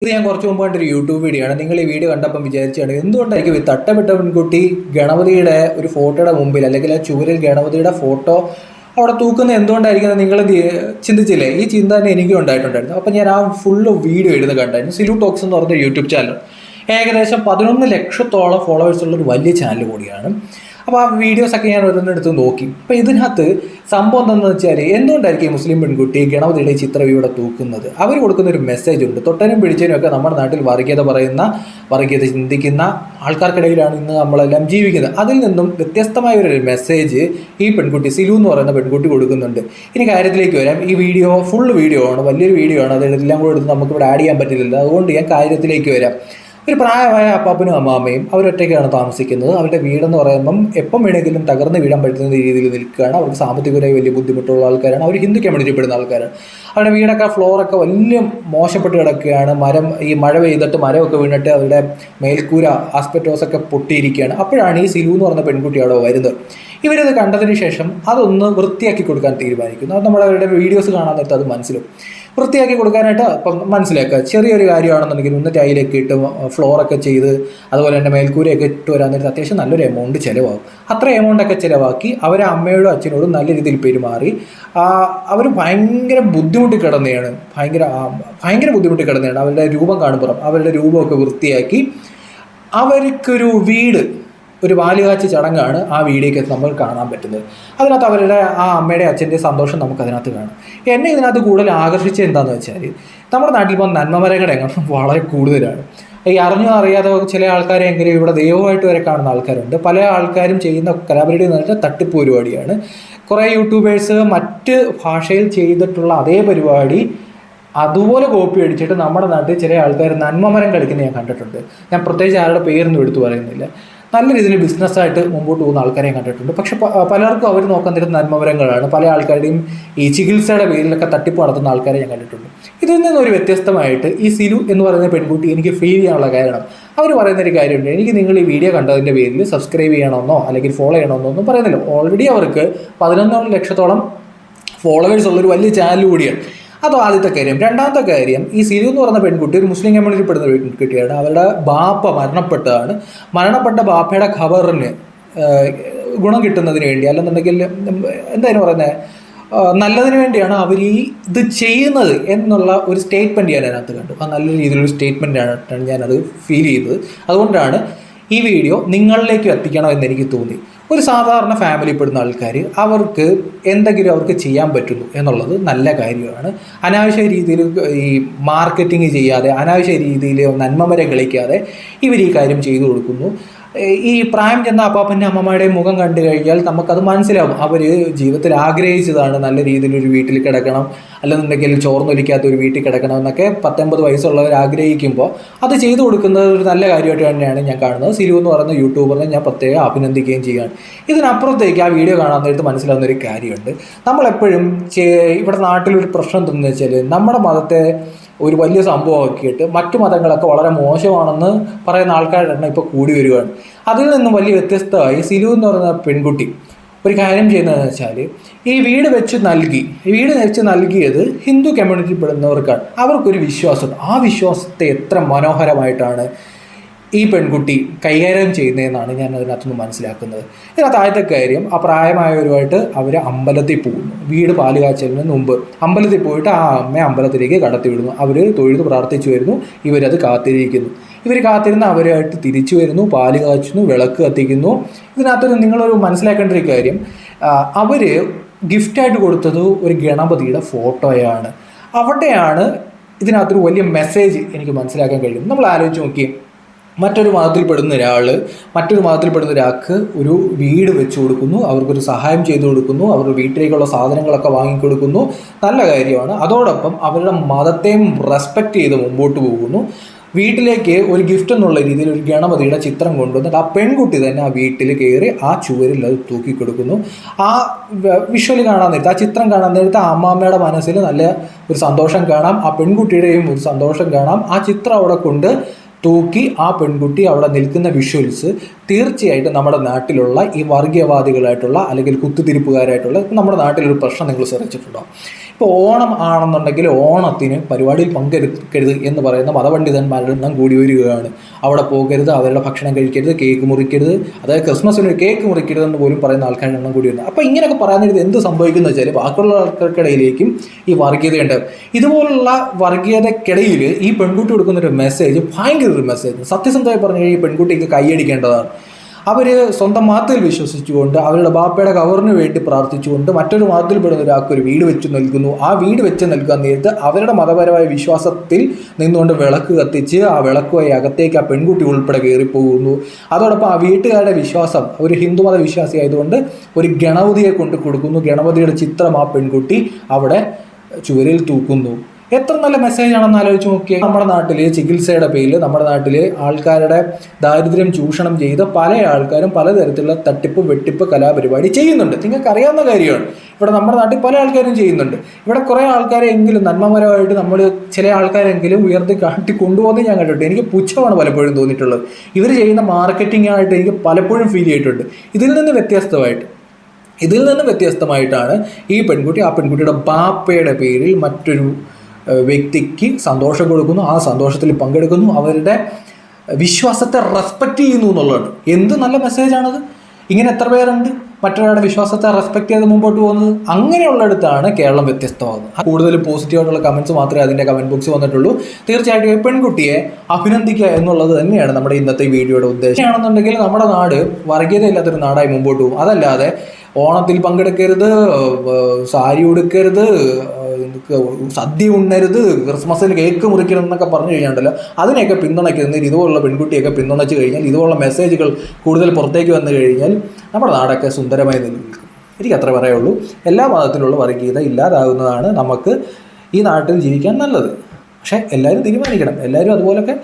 ഇത് ഞാൻ കുറച്ച് മുമ്പ് കണ്ടൊരു യൂട്യൂബ് വീഡിയോ ആണ്. നിങ്ങൾ ഈ വീഡിയോ കണ്ടപ്പം വിചാരിച്ചാണ് എന്തുകൊണ്ടായിരിക്കും ഈ തട്ടമിട്ട പെൺകുട്ടി ഗണപതിയുടെ ഒരു ഫോട്ടോയുടെ മുമ്പിൽ അല്ലെങ്കിൽ ആ ചുവരിൽ ഗണപതിയുടെ ഫോട്ടോ അവിടെ തൂക്കുന്നത് എന്തുകൊണ്ടായിരിക്കും നിങ്ങൾ ചിന്തിച്ചില്ലേ? ഈ ചിന്ത തന്നെ എനിക്കും ഉണ്ടായിട്ടുണ്ടായിരുന്നു. അപ്പം ഞാൻ ആ ഫുള്ള് വീഡിയോ എഴുതി കണ്ടായിരുന്നു. സിലു ടോക്സ് എന്ന് പറഞ്ഞ യൂട്യൂബ് ചാനൽ ഏകദേശം 11 ലക്ഷത്തോളം ഫോളോവേഴ്സ് ഉള്ള ഒരു വലിയ ചാനൽ കൂടിയാണ്. അപ്പോൾ ആ വീഡിയോസൊക്കെ ഞാൻ ഓരോന്നെടുത്ത് നോക്കി. അപ്പോൾ ഇതിനകത്ത് സംഭവം എന്താണെന്ന് വെച്ചാൽ എന്തുകൊണ്ടായിരിക്കും മുസ്ലിം പെൺകുട്ടി ഗണപതിയുടെ ചിത്രം ഇവിടെ തൂക്കുന്നത്? അവർ കൊടുക്കുന്ന ഒരു മെസ്സേജ് ഉണ്ട്. തൊട്ടനും പിടിച്ചതിനും ഒക്കെ നമ്മുടെ നാട്ടിൽ വർഗീയത പറയുന്ന, വർഗീയത ചിന്തിക്കുന്ന ആൾക്കാർക്കിടയിലാണ് ഇന്ന് നമ്മളെല്ലാം ജീവിക്കുന്നത്. അതിൽ നിന്നും വ്യത്യസ്തമായ ഒരു മെസ്സേജ് ഈ പെൺകുട്ടി സിലു എന്ന് പറയുന്ന പെൺകുട്ടി കൊടുക്കുന്നുണ്ട്. ഇനി കാര്യത്തിലേക്ക് വരാം. ഈ വീഡിയോ ഫുൾ വീഡിയോ ആണ്, വലിയൊരു വീഡിയോ ആണ്. അതെല്ലാം കൂടെ എടുത്ത് നമുക്കിവിടെ ആഡ് ചെയ്യാൻ പറ്റില്ലല്ലോ. അതുകൊണ്ട് ഞാൻ കാര്യത്തിലേക്ക് വരാം. ഒരു പ്രായമായ അപ്പാപ്പനും അമ്മാമ്മയും അവരൊറ്റയ്ക്കാണ് താമസിക്കുന്നത്. അവരുടെ വീടെന്ന് പറയുമ്പം എപ്പം വേണമെങ്കിലും തകർന്ന് വീഴാൻ പറ്റുന്ന രീതിയിൽ നിൽക്കുകയാണ്. അവർക്ക് സാമ്പത്തികമായി വലിയ ബുദ്ധിമുട്ടുള്ള ആൾക്കാരാണ്. അവർ ഹിന്ദു കമ്മ്യൂണിറ്റിപ്പെടുന്ന ആൾക്കാരാണ്. അവരുടെ വീടൊക്കെ ഫ്ലോറൊക്കെ വലിയ മോശപ്പെട്ട് കിടക്കുകയാണ്. ഈ മഴ പെയ്തിട്ട് മരമൊക്കെ വീണിട്ട് അവരുടെ മേൽക്കൂര ആസ്പെറ്റോസൊക്കെ പൊട്ടിയിരിക്കുകയാണ്. അപ്പോഴാണ് ഈ സിലു എന്ന് പറഞ്ഞ പെൺകുട്ടി അവിടെ വരുന്നത്. ഇവരത് കണ്ടതിന് ശേഷം അതൊന്ന് വൃത്തിയാക്കി കൊടുക്കാൻ തീരുമാനിക്കുന്നു. അത് നമ്മളവരുടെ വീഡിയോസ് കാണാൻ നേരത്തെ അത് മനസ്സിലും വൃത്തിയാക്കി കൊടുക്കാനായിട്ട് ഇപ്പം മനസ്സിലാക്കുക. ചെറിയൊരു കാര്യമാണെന്നുണ്ടെങ്കിൽ ഒന്ന് ടൈലൊക്കെ ഇട്ട് ഫ്ലോറൊക്കെ ചെയ്ത് അതുപോലെ തന്നെ മേൽക്കൂരയൊക്കെ ഇട്ട് വരാൻ നേരത്തെ അത്യാവശ്യം നല്ലൊരു എമൗണ്ട് ചിലവാകും. അത്ര എമൗണ്ടൊക്കെ ചിലവാക്കി അവരെ അമ്മയോടും അച്ഛനോടും നല്ല രീതിയിൽ പെരുമാറി അവർ ഭയങ്കര ബുദ്ധിമുട്ടി കിടന്നെയാണ്. ഭയങ്കര ബുദ്ധിമുട്ടി കിടന്നെയാണ്. അവരുടെ രൂപം കാണുമ്പുറം അവരുടെ രൂപമൊക്കെ വൃത്തിയാക്കി അവർക്കൊരു വീട്, ഒരു വാലുകാച്ചി ചടങ്ങാണ് ആ വീഡിയോയ്ക്ക് നമ്മൾ കാണാൻ പറ്റുന്നത്. അതിനകത്ത് അവരുടെ ആ അമ്മയുടെ അച്ഛൻ്റെ സന്തോഷം നമുക്കതിനകത്ത് കാണാം. എന്നെ ഇതിനകത്ത് കൂടുതൽ ആകർഷിച്ചത് എന്താണെന്ന് വെച്ചാൽ നമ്മുടെ നാട്ടിൽ ഇപ്പോൾ നന്മമരങ്ങളുടെ എണ്ണം വളരെ കൂടുതലാണ്. ഈ അറിഞ്ഞോ അറിയാതെ ചില ആൾക്കാരെങ്കിലും ഇവിടെ ദൈവമായിട്ട് വരെ കാണുന്ന ആൾക്കാരുണ്ട്. പല ആൾക്കാരും ചെയ്യുന്ന കലാപരിപാടി എന്ന് പറഞ്ഞാൽ തട്ടിപ്പ് പരിപാടിയാണ്. കുറേ യൂട്യൂബേഴ്സ് മറ്റ് ഭാഷയിൽ ചെയ്തിട്ടുള്ള അതേ പരിപാടി അതുപോലെ കോപ്പി അടിച്ചിട്ട് നമ്മുടെ നാട്ടിൽ ചില ആൾക്കാർ നന്മമരം കളിക്കുന്നത് ഞാൻ കണ്ടിട്ടുണ്ട്. ഞാൻ പ്രത്യേകിച്ച് ആരുടെ പേരൊന്നും എടുത്തു പറയുന്നില്ല. നല്ല രീതിയിൽ ബിസിനസ്സായിട്ട് മുമ്പോട്ട് പോകുന്ന ആൾക്കാരെയും കണ്ടിട്ടുണ്ട്. പക്ഷെ പലർക്കും അവർ നോക്കാൻ തരുന്ന നന്മമരങ്ങളാണ്. പല ആൾക്കാരുടെയും ഈ ചികിത്സയുടെ പേരിലൊക്കെ തട്ടിപ്പ് നടത്തുന്ന ആൾക്കാരെ ഞാൻ കണ്ടിട്ടുണ്ട്. ഇതിൽ നിന്നൊരു വ്യത്യസ്തമായിട്ട് ഈ സിലു എന്ന് പറയുന്ന പെൺകുട്ടി എനിക്ക് ഫീൽ ചെയ്യാനുള്ള കാരണം അവർ പറയുന്നൊരു കാര്യമുണ്ട്. എനിക്ക് നിങ്ങൾ ഈ വീഡിയോ കണ്ടതിൻ്റെ പേരിൽ സബ്സ്ക്രൈബ് ചെയ്യണമെന്നോ അല്ലെങ്കിൽ ഫോളോ ചെയ്യണമെന്നോ ഒന്നും പറയുന്നില്ല. ഓൾറെഡി അവർക്ക് 11 ലക്ഷത്തോളം ഫോളോവേഴ്സ് ഉള്ളൊരു വലിയ ചാനൽ കൂടിയാണ്. അതോ ആദ്യത്തെ കാര്യം. രണ്ടാമത്തെ കാര്യം, ഈ സിലു എന്ന് പറയുന്ന പെൺകുട്ടി ഒരു മുസ്ലിം കമ്മ്യൂണിറ്റി പെടുന്ന പെൺകുട്ടിയാണ്. അവരുടെ ബാപ്പ മരണപ്പെട്ടതാണ്. മരണപ്പെട്ട ബാപ്പയുടെ ഖബറിന് ഗുണം കിട്ടുന്നതിന് വേണ്ടി, അല്ലെന്നുണ്ടെങ്കിൽ എന്തായാലും പറയുന്നത് നല്ലതിന് വേണ്ടിയാണ് അവർ ഇത് ചെയ്യുന്നത് എന്നുള്ള ഒരു സ്റ്റേറ്റ്മെൻറ്റ് ഞാൻ അതിനകത്ത് കണ്ടു. ആ നല്ല രീതിയിലൊരു സ്റ്റേറ്റ്മെൻറ്റാണ് ഞാനത് ഫീൽ ചെയ്തത്. അതുകൊണ്ടാണ് ഈ വീഡിയോ നിങ്ങളിലേക്ക് എത്തിക്കണം എന്നെനിക്ക് തോന്നി. ഒരു സാധാരണ ഫാമിലി പെടുന്ന ആൾക്കാർ അവർക്ക് എന്തെങ്കിലും അവർക്ക് ചെയ്യാൻ പറ്റുന്നു എന്നുള്ളത് നല്ല കാര്യമാണ്. അനാവശ്യ രീതിയിൽ ഈ മാർക്കറ്റിംഗ് ചെയ്യാതെ, അനാവശ്യ രീതിയിൽ നന്മമരെ കളിക്കാതെ ഇവർ ഈ കാര്യം ചെയ്തു കൊടുക്കുന്നു. ഈ പ്രായം ചെന്ന അപ്പാപ്പൻ്റെ അമ്മമാരുടെയും മുഖം കണ്ടു കഴിഞ്ഞാൽ നമുക്കത് മനസ്സിലാവും. അവർ ജീവിതത്തിൽ ആഗ്രഹിച്ചതാണ് നല്ല രീതിയിലൊരു വീട്ടിൽ കിടക്കണം, അല്ലെന്നുണ്ടെങ്കിൽ ചോർന്നൊലിക്കാത്ത ഒരു വീട്ടിൽ കിടക്കണം എന്നൊക്കെ 19 വയസ്സുള്ളവർ ആഗ്രഹിക്കുമ്പോൾ അത് ചെയ്തു കൊടുക്കുന്നത് ഒരു നല്ല കാര്യമായിട്ട് തന്നെയാണ് ഞാൻ കാണുന്നത്. സിലു എന്ന് പറയുന്ന യൂട്യൂബറിനെ ഞാൻ പ്രത്യേകം അഭിനന്ദിക്കുകയും ചെയ്യുകയാണ്. ഇതിനപ്പുറത്തേക്ക് ആ വീഡിയോ കാണാൻ നേരത്ത് മനസ്സിലാവുന്ന ഒരു കാര്യമുണ്ട്. നമ്മളെപ്പോഴും ഇവിടെ നാട്ടിലൊരു പ്രശ്നം എന്തെന്ന് വെച്ചാൽ നമ്മുടെ മതത്തെ ഒരു വലിയ സംഭവമാക്കിയിട്ട് മറ്റു മതങ്ങളൊക്കെ വളരെ മോശമാണെന്ന് പറയുന്ന ആൾക്കാരുടെ എണ്ണം ഇപ്പോൾ കൂടി വരികയാണ്. അതിൽ നിന്നും വലിയ വ്യത്യസ്തമായി സിലു എന്ന് പറയുന്ന പെൺകുട്ടി ഒരു കാര്യം ചെയ്യുന്നതെന്ന് വെച്ചാൽ ഈ വീട് വെച്ച് നൽകിയത് ഹിന്ദു കമ്മ്യൂണിറ്റി പെടുന്നവർക്കാണ്. അവർക്കൊരു വിശ്വാസം. ആ വിശ്വാസത്തെ എത്ര മനോഹരമായിട്ടാണ് ഈ പെൺകുട്ടി കൈകാര്യം ചെയ്യുന്നതെന്നാണ് ഞാൻ അതിനകത്തുനിന്ന് മനസ്സിലാക്കുന്നത്. ഇതിനകത്ത് ആദ്യത്തെ കാര്യം, ആ പ്രായമായവരുമായിട്ട് അവർ അമ്പലത്തിൽ പോകുന്നു. വീട് പാല് കാച്ചലിന് മുമ്പ് അമ്പലത്തിൽ പോയിട്ട് ആ അമ്മയെ അമ്പലത്തിലേക്ക് കടത്തി വിടുന്നു. അവർ തൊഴുത് പ്രാർത്ഥിച്ചു വരുന്നു. ഇവരത് കാത്തിരിക്കുന്നു. ഇവർ കാത്തിരുന്ന് അവരുമായിട്ട് തിരിച്ചു വരുന്നു, പാല് കാച്ചുന്നു, വിളക്ക് കത്തിക്കുന്നു. ഇതിനകത്ത് നിങ്ങളൊരു മനസ്സിലാക്കേണ്ട ഒരു കാര്യം, അവർ ഗിഫ്റ്റായിട്ട് കൊടുത്തത് ഒരു ഗണപതിയുടെ ഫോട്ടോയാണ്. അവിടെയാണ് ഇതിനകത്തൊരു വലിയ മെസ്സേജ് എനിക്ക് മനസ്സിലാക്കാൻ കഴിയും. നമ്മൾ ആലോചിച്ച് നോക്കി, മറ്റൊരു മതത്തിൽപ്പെടുന്ന ഒരാൾക്ക് ഒരു വീട് വെച്ച് കൊടുക്കുന്നു, അവർക്കൊരു സഹായം ചെയ്തു കൊടുക്കുന്നു, അവരുടെ വീട്ടിലേക്കുള്ള സാധനങ്ങളൊക്കെ വാങ്ങിക്കൊടുക്കുന്നു. നല്ല കാര്യമാണ്. അതോടൊപ്പം അവരുടെ മതത്തെയും റെസ്പെക്റ്റ് ചെയ്ത് മുമ്പോട്ട് പോകുന്നു. വീട്ടിലേക്ക് ഒരു ഗിഫ്റ്റ് എന്നുള്ള രീതിയിൽ ഒരു ഗണപതിയുടെ ചിത്രം കൊണ്ടുവന്നിട്ട് ആ പെൺകുട്ടി തന്നെ ആ വീട്ടിൽ കയറി ആ ചുവരിൽ അത് തൂക്കിക്കൊടുക്കുന്നു. ആ വിഷ്വൽ കാണാൻ നേരത്ത്, ആ ചിത്രം കാണാൻ നേരത്ത് ആ അമ്മാമ്മയുടെ മനസ്സിൽ നല്ല ഒരു സന്തോഷം കാണാം, ആ പെൺകുട്ടിയുടെയും ഒരു സന്തോഷം കാണാം. ആ ചിത്രം അവിടെ കൊണ്ട് തൂക്കി ആ പെൺകുട്ടി അവിടെ നിൽക്കുന്ന വിഷ്വൽസ് തീർച്ചയായിട്ടും നമ്മുടെ നാട്ടിലുള്ള ഈ വർഗീയവാദികളായിട്ടുള്ള അല്ലെങ്കിൽ കുത്തിത്തിരിപ്പുകാരായിട്ടുള്ള നമ്മുടെ നാട്ടിലൊരു പ്രശ്നം നിങ്ങൾ ശ്രദ്ധിച്ചിട്ടുണ്ടോ? ഇപ്പോൾ ഓണം ആണെന്നുണ്ടെങ്കിൽ ഓണത്തിന് പരിപാടിയിൽ പങ്കെടുക്കരുത് എന്ന് പറയുന്ന മതപണ്ഡിതന്മാരുടെ എണ്ണം കൂടി വരികയാണ്. അവിടെ പോകരുത്, അവരുടെ ഭക്ഷണം കഴിക്കരുത്, കേക്ക് മുറിക്കരുത്, അതായത് ക്രിസ്മസിന് കേക്ക് മുറിക്കരുതെന്ന് പോലും പറയുന്ന ആൾക്കാരുടെ എണ്ണം കൂടി വരുന്നത്. അപ്പോൾ ഇങ്ങനെയൊക്കെ പറയാൻ എന്ത് സംഭവിക്കുന്നു വെച്ചാൽ ബാക്കിയുള്ള ആൾക്കാർക്കിടയിലേക്കും ഈ വർഗീയതയുണ്ട്. ഇതുപോലുള്ള വർഗീയതയ്ക്കിടയിൽ ഈ പെൺകുട്ടി കൊടുക്കുന്നൊരു മെസ്സേജ് ഭയങ്കര ഒരു മെസ്സേജ്. സത്യസന്ധമായി പറഞ്ഞു കഴിഞ്ഞാൽ ഈ പെൺകുട്ടിക്ക് കൈയടിക്കേണ്ടതാണ്. അവർ സ്വന്തം മതത്തിൽ വിശ്വസിച്ചുകൊണ്ട് അവരുടെ ബാപ്പയുടെ കവറിന് വേണ്ടി പ്രാർത്ഥിച്ചുകൊണ്ട് മറ്റൊരു മതത്തിൽപ്പെടുന്ന ഒരാൾക്ക് ഒരു വീട് വെച്ച് നൽകുന്നു. ആ വീട് വെച്ച് നൽകാൻ നേരത്ത് അവരുടെ മതപരമായ വിശ്വാസത്തിൽ നിന്നുകൊണ്ട് വിളക്ക് കത്തിച്ച് ആ വിളക്കുമായി അകത്തേക്ക് ആ പെൺകുട്ടി ഉൾപ്പെടെ കയറിപ്പോകുന്നു. അതോടൊപ്പം ആ വീട്ടുകാരുടെ വിശ്വാസം, ഒരു ഹിന്ദുമത വിശ്വാസി ആയതുകൊണ്ട് ഒരു ഗണപതിയെ കൊണ്ട് കൊടുക്കുന്നു. ഗണപതിയുടെ ചിത്രം ആ പെൺകുട്ടി അവിടെ ചുവരിൽ തൂക്കുന്നു. എത്ര നല്ല മെസ്സേജ് ആണെന്ന് ആലോചിച്ച് നോക്കിയാൽ. നമ്മുടെ നാട്ടിൽ ചികിത്സയുടെ പേരിൽ നമ്മുടെ നാട്ടിൽ ആൾക്കാരുടെ ദാരിദ്ര്യം ചൂഷണം ചെയ്ത് പല ആൾക്കാരും പലതരത്തിലുള്ള തട്ടിപ്പ് വെട്ടിപ്പ് കലാപരിപാടി ചെയ്യുന്നുണ്ട്. നിങ്ങൾക്ക് അറിയാവുന്ന കാര്യമാണ്. ഇവിടെ നമ്മുടെ നാട്ടിൽ പല ആൾക്കാരും ചെയ്യുന്നുണ്ട്. ഇവിടെ കുറേ ആൾക്കാരെങ്കിലും നന്മപരമായിട്ട് നമ്മൾ ചില ആൾക്കാരെങ്കിലും ഉയർത്തി കാട്ടി കൊണ്ടുപോകുന്നത് ഞാൻ കണ്ടിട്ടുണ്ട്. എനിക്ക് പുച്ഛമാണ് പലപ്പോഴും തോന്നിയിട്ടുള്ളത്. ഇവർ ചെയ്യുന്ന മാർക്കറ്റിംഗ് ആയിട്ട് എനിക്ക് പലപ്പോഴും ഫീൽ ചെയ്തിട്ടുണ്ട്. ഇതിൽ നിന്ന് വ്യത്യസ്തമായിട്ടാണ് ഈ പെൺകുട്ടി ആ പെൺകുട്ടിയുടെ ബാപ്പയുടെ പേരിൽ മറ്റൊരു വ്യക്തിക്ക് സന്തോഷം കൊടുക്കുന്നു, ആ സന്തോഷത്തിൽ പങ്കെടുക്കുന്നു, അവരുടെ വിശ്വാസത്തെ റെസ്പെക്റ്റ് ചെയ്യുന്നു എന്നുള്ളതാണ്. എന്ത് നല്ല മെസ്സേജാണത്! ഇങ്ങനെ എത്ര പേരുണ്ട് മറ്റൊരാളുടെ വിശ്വാസത്തെ റെസ്പെക്ട് ചെയ്ത് മുമ്പോട്ട് പോകുന്നത്? അങ്ങനെയുള്ളിടത്താണ് കേരളം വ്യത്യസ്തമാകുന്നത്. കൂടുതൽ പോസിറ്റീവായിട്ടുള്ള കമൻറ്റ്സ് മാത്രമേ അതിൻ്റെ കമൻറ്റ് ബോക്സ് വന്നിട്ടുള്ളൂ. തീർച്ചയായിട്ടും ഈ പെൺകുട്ടിയെ അഭിനന്ദിക്കുക എന്നുള്ളത് തന്നെയാണ് നമ്മുടെ ഇന്നത്തെ വീഡിയോയുടെ ഉദ്ദേശം. ആണെന്നുണ്ടെങ്കിൽ നമ്മുടെ നാട് വർഗീയതയില്ലാത്തൊരു നാടായി മുമ്പോട്ട് പോകും. അതല്ലാതെ ഓണത്തിൽ പങ്കെടുക്കരുത്, സാരി ഉടുക്കരുത്, സദ്യ ഉണ്ണരുത്, ക്രിസ്മസിന് കേക്ക് മുറിക്കരുത് എന്നൊക്കെ പറഞ്ഞു കഴിഞ്ഞാൽ അതിനെയൊക്കെ പിന്തുണയ്ക്കുന്നതിന് ഇതുപോലുള്ള പെൺകുട്ടിയൊക്കെ പിന്തുണച്ച് കഴിഞ്ഞാൽ, ഇതുപോലുള്ള മെസ്സേജുകൾ കൂടുതൽ പുറത്തേക്ക് വന്നു കഴിഞ്ഞാൽ നമ്മുടെ നാടൊക്കെ സുന്ദരമായി നിലനിൽക്കും. എനിക്കത്ര പറയുള്ളൂ. എല്ലാ മതത്തിലുള്ള വർഗീയത ഇല്ലാതാകുന്നതാണ് നമുക്ക് ഈ നാട്ടിൽ ജീവിക്കാൻ നല്ലത്. പക്ഷേ എല്ലാവരും തീരുമാനിക്കണം, എല്ലാവരും അതുപോലൊക്കെ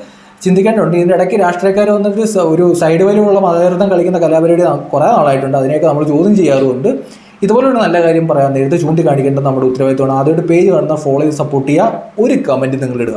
ചിന്തിക്കേണ്ടതുണ്ട്. ഇതിൻ്റെ ഇടയ്ക്ക് രാഷ്ട്രീയക്കാർ വന്നിട്ട് ഒരു സൈഡ് വലുമുള്ള മതേതരത്വം കളിക്കുന്ന കലാപരിപാടി കുറേ നാളായിട്ടുണ്ട്. അതിനെയൊക്കെ നമ്മൾ ചോദ്യം ചെയ്യാറുമുണ്ട്. ഇതുപോലൊരു നല്ല കാര്യം പറയാൻ നേരത്തെ ചൂണ്ടിക്കാണിക്കേണ്ടത് നമ്മുടെ ഉത്തരവാദിത്തമാണ്. ആദ്യമായിട്ട് പേജ് കാണുന്ന ഫോളോ ചെയ്ത് സപ്പോർട്ട് ചെയ്യുക. ഒരു കമൻറ്റ് നിങ്ങളിടുക.